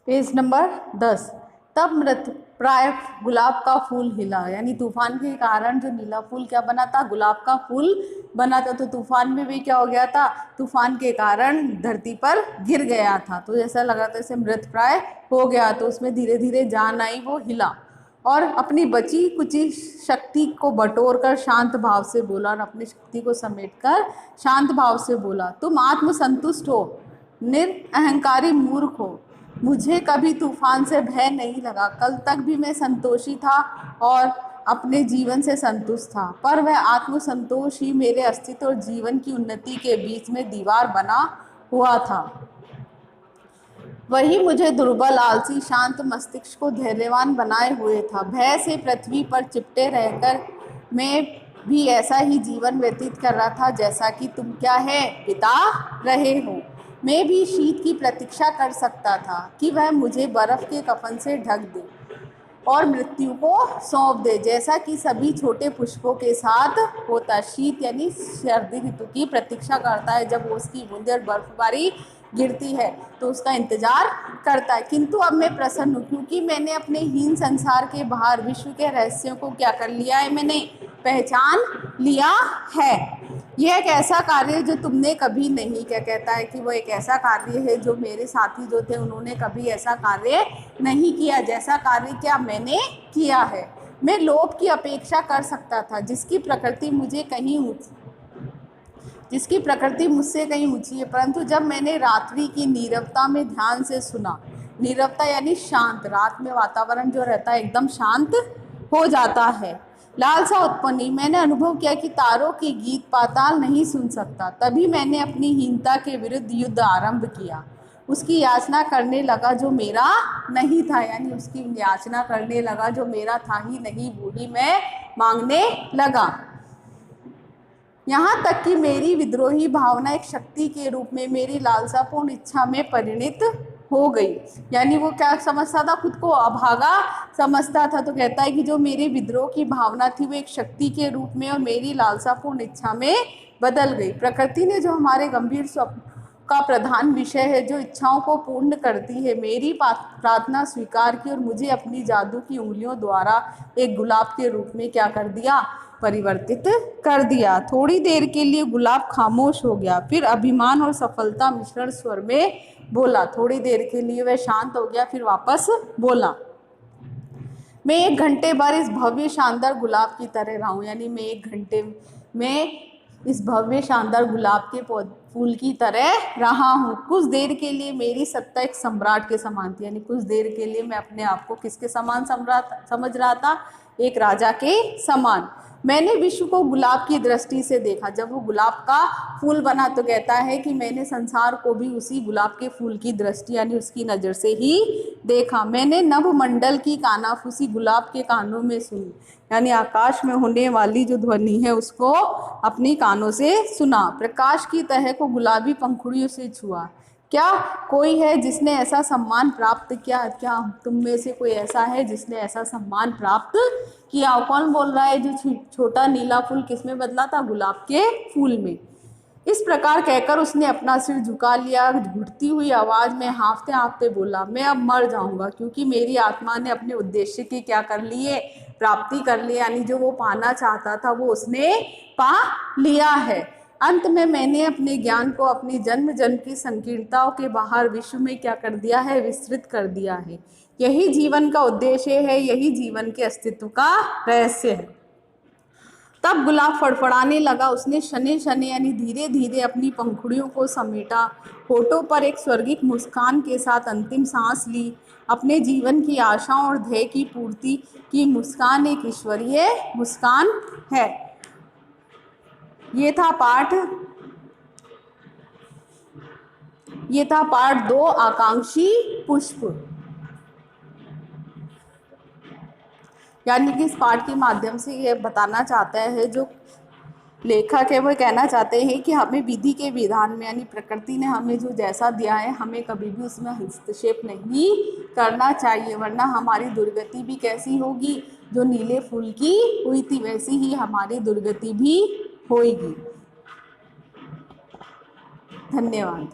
Page number 10। तब मृत प्राय गुलाब का फूल हिला, यानी तूफान के कारण जो नीला फूल क्या बना था, गुलाब का फूल बना था। तो तूफान में भी क्या हो गया था, तूफान के कारण धरती पर गिर गया था, तो ऐसा लगा था जैसे मृत प्राय हो गया। तो उसमें धीरे धीरे जान आई, वो हिला और अपनी बची कुची शक्ति को बटोर कर शांत भाव से बोला, और अपनी शक्ति को समेटकर शांत भाव से बोला, तुम आत्मसंतुष्ट हो, निरअहंकारी मूर्ख हो। मुझे कभी तूफान से भय नहीं लगा। कल तक भी मैं संतोषी था और अपने जीवन से संतुष्ट था, पर वह आत्मसंतोष ही मेरे अस्तित्व और जीवन की उन्नति के बीच में दीवार बना हुआ था। वही मुझे दुर्बल, आलसी, शांत मस्तिष्क को धैर्यवान बनाए हुए था। भय से पृथ्वी पर चिपटे रहकर मैं भी ऐसा ही जीवन व्यतीत कर रहा था जैसा कि तुम क्या है बिता रहे हो। मैं भी शीत की प्रतीक्षा कर सकता था कि वह मुझे बर्फ के कफन से ढक दे और मृत्यु को सौंप दे, जैसा कि सभी छोटे पुष्पों के साथ होता। शीत यानी सर्दी ऋतु की प्रतीक्षा करता है, जब उसकी बूंदें और बर्फबारी गिरती है तो उसका इंतजार करता है। किंतु अब मैं प्रसन्न हूँ, क्योंकि मैंने अपने हीन संसार के बाहर विश्व के रहस्यों को क्या कर लिया है, मैंने पहचान लिया है। यह एक ऐसा कार्य है जो तुमने कभी नहीं, क्या कहता है कि वो एक ऐसा कार्य है जो मेरे साथी जो थे उन्होंने कभी ऐसा कार्य नहीं किया, जैसा कार्य क्या मैंने किया है। मैं लोभ की अपेक्षा कर सकता था, जिसकी प्रकृति मुझसे कहीं ऊंची है, परंतु जब मैंने रात्रि की नीरवता में ध्यान से सुना, नीरवता यानी शांत, रात में वातावरण जो रहता है एकदम शांत हो जाता है, लालसा उत्पन्न हुई। मैंने अनुभव किया कि तारों के गीत पाताल नहीं सुन सकता। तभी मैंने अपनी हीनता के विरुद्ध युद्ध आरंभ किया, उसकी याचना करने लगा जो मेरा नहीं था, यानी उसकी याचना करने लगा जो मेरा था ही नहीं, वो ही मैं मांगने लगा। यहाँ तक कि मेरी विद्रोही भावना एक शक्ति के रूप में मेरी लालसापूर्ण इच्छा में परिणित हो गई। यानी वो क्या समझता था, खुद को अभागा समझता था। तो कहता है कि जो मेरे विद्रोह की भावना थी वो एक शक्ति के रूप में और मेरी लालसापूर्ण इच्छा में बदल गई। प्रकृति ने जो हमारे गंभीर स्वप्न का प्रधान विषय है, जो इच्छाओं को पूर्ण करती है, मेरी प्रार्थना स्वीकार की और मुझे अपनी जादू की उंगलियों द्वारा एक गुलाब के रूप में क्या कर दिया, परिवर्तित कर दिया। थोड़ी देर के लिए गुलाब खामोश हो गया, फिर अभिमान और सफलता मिश्रण स्वर में बोला। थोड़ी देर के लिए वह शांत हो गया, फिर वापस बोला, मैं 1 घंटे भर इस भव्य शानदार गुलाब की तरह रहा हूँ। यानी मैं 1 घंटे में इस भव्य शानदार गुलाब के फूल की तरह रहा हूँ। कुछ देर के लिए मेरी सत्ता एक सम्राट के समान थी, यानी कुछ देर के लिए मैं अपने आप को किसके समान सम्राट समझ रहा था, एक राजा के समान। मैंने विश्व को गुलाब की दृष्टि से देखा। जब वो गुलाब का फूल बना तो कहता है कि मैंने संसार को भी उसी गुलाब के फूल की दृष्टि यानी उसकी नज़र से ही देखा। मैंने नभमंडल की कानाफूसी गुलाब के कानों में सुनी, यानी आकाश में होने वाली जो ध्वनि है उसको अपनी कानों से सुना। प्रकाश की तह को गुलाबी पंखुड़ियों से छुआ। क्या कोई है जिसने ऐसा सम्मान प्राप्त किया? क्या तुम में से कोई ऐसा है जिसने ऐसा सम्मान प्राप्त किया? कौन बोल रहा है? जो छोटा नीला फूल किस में बदला था? गुलाब के फूल में। इस प्रकार कहकर उसने अपना सिर झुका लिया। घुटती हुई आवाज में हाँफते हाँफते बोला, मैं अब मर जाऊंगा, क्योंकि मेरी आत्मा ने अपने उद्देश्य की क्या कर ली है, प्राप्ति कर ली, यानी जो वो पाना चाहता था वो उसने पा लिया है। अंत में मैंने अपने ज्ञान को अपनी जन्म जन्म की संकीर्णताओं के बाहर विश्व में क्या कर दिया है, विस्तृत कर दिया है। यही जीवन का उद्देश्य है, यही जीवन के अस्तित्व का रहस्य है। तब गुलाब फड़फड़ाने लगा। उसने शने शने यानी धीरे धीरे अपनी पंखुड़ियों को समेटा, होठों पर एक स्वर्गिक मुस्कान के साथ अंतिम सांस ली। अपने जीवन की आशाओं और ध्येय की पूर्ति की मुस्कान एक ईश्वरीय मुस्कान है। ये था पार्ट 2, आकांक्षी पुष्प। यानी कि इस पाठ के माध्यम से ये बताना चाहता है, जो लेखक है वो कहना चाहते हैं कि हमें विधि के विधान में, यानी प्रकृति ने हमें जो जैसा दिया है हमें कभी भी उसमें हस्तक्षेप नहीं करना चाहिए, वरना हमारी दुर्गति भी कैसी होगी, जो नीले फूल की हुई थी वैसी ही हमारी दुर्गति भी होगी। धन्यवाद।